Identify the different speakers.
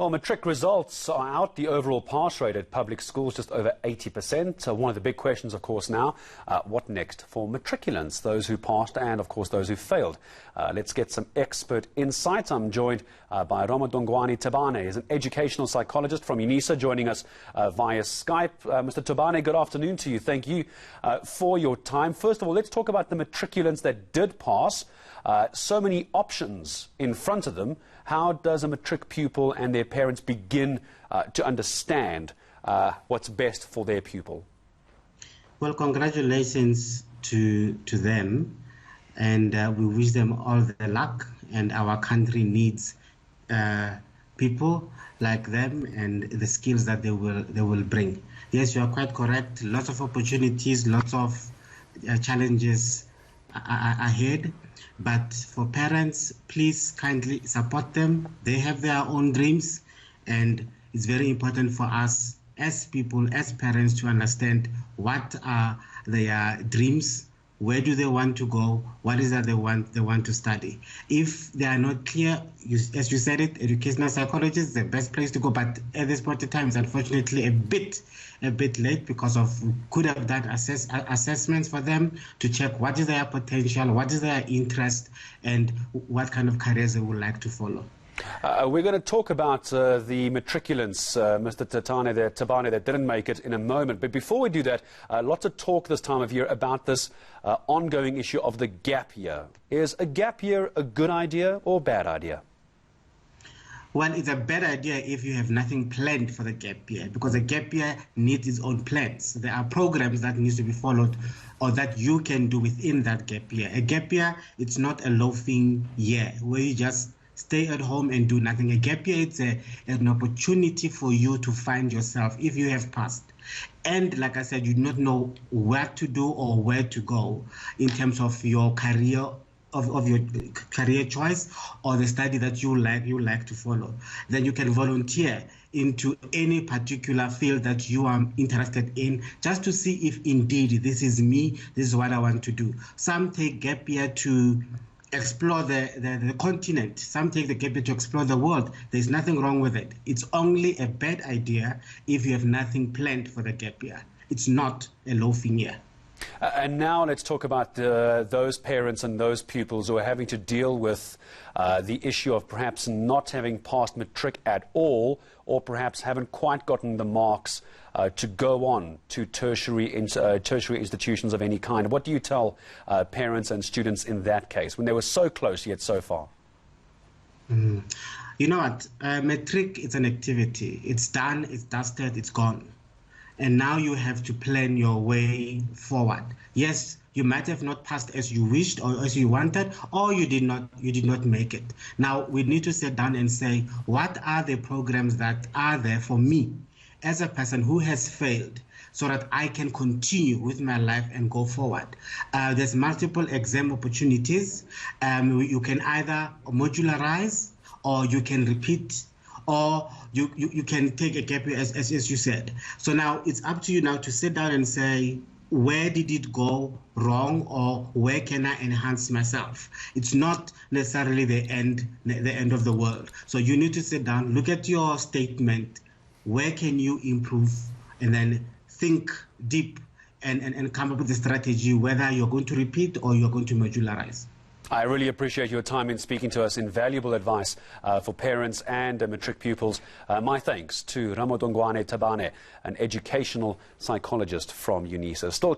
Speaker 1: Well, matric results are out. The overall pass rate at public schools just over 80%. One of the big questions, of course, now, what next for matriculants, those who passed and, of course, those who failed? Let's get some expert insight. I'm joined by Ramadongwani Tabane. He's an educational psychologist from UNISA, joining us via Skype. Mr. Tabane, good afternoon to you. Thank you for your time. First of all, let's talk about the matriculants that did pass. So many options in front of them. How does a matric pupil and their parents begin to understand what's best for their pupil?
Speaker 2: Well, congratulations to them, and we wish them all the luck, and our country needs people like them and the skills that they will bring. Yes, you are quite correct. Lots of opportunities, lots of challenges ahead. But for parents, please kindly support them. They have their own dreams, and it's very important for us as people, as parents, to understand what are their dreams, where do they want to go, what is that they want to study. If they are not clear, as you said it, educational psychology is the best place to go, but at this point in time, it's unfortunately a bit late, because we could have done assessments for them to check what is their potential, what is their interest, and what kind of careers they would like to follow.
Speaker 1: We're going to talk about the matriculants, Mr. Tabane, that didn't make it in a moment. But before we do that, lots of talk this time of year about this ongoing issue of the gap year. Is a gap year a good idea or a bad idea?
Speaker 2: Well, it's a bad idea if you have nothing planned for the gap year, because the gap year needs its own plans. There are programs that need to be followed or that you can do within that gap year. A gap year, it's not a loafing year where you just stay at home and do nothing. A gap year, it's an opportunity for you to find yourself if you have passed. And like I said, you do not know what to do or where to go in terms of your career, of your career choice or the study that you like to follow. Then you can volunteer into any particular field that you are interested in, just to see if indeed this is me, this is what I want to do. Some take gap year to explore the continent. Some take the gap year to explore the world. There's nothing wrong with it. It's only a bad idea if you have nothing planned for the gap year. It's not a loafing year.
Speaker 1: And now let's talk about those parents and those pupils who are having to deal with the issue of perhaps not having passed matric at all, or perhaps haven't quite gotten the marks to go on to tertiary institutions of any kind. What do you tell parents and students in that case, when they were so close yet so far?
Speaker 2: You know what? Matric is an activity. It's done, it's dusted, it's gone. And now you have to plan your way forward. Yes, you might have not passed as you wished or as you wanted, or you did not make it. Now we need to sit down and say, what are the programs that are there for me as a person who has failed, so that I can continue with my life and go forward. There's multiple exam opportunities. You can either modularize, or you can repeat, or you can take a gap year, as you said. So now it's up to you now to sit down and say, where did it go wrong, or where can I enhance myself? It's not necessarily the end of the world. So you need to sit down, look at your statement, where can you improve, and then think deep and come up with a strategy, whether you're going to repeat or you're going to modularize.
Speaker 1: I really appreciate your time in speaking to us. Invaluable advice for parents and matric pupils. My thanks to Ramadongwani Tabane, an educational psychologist from UNISA. Still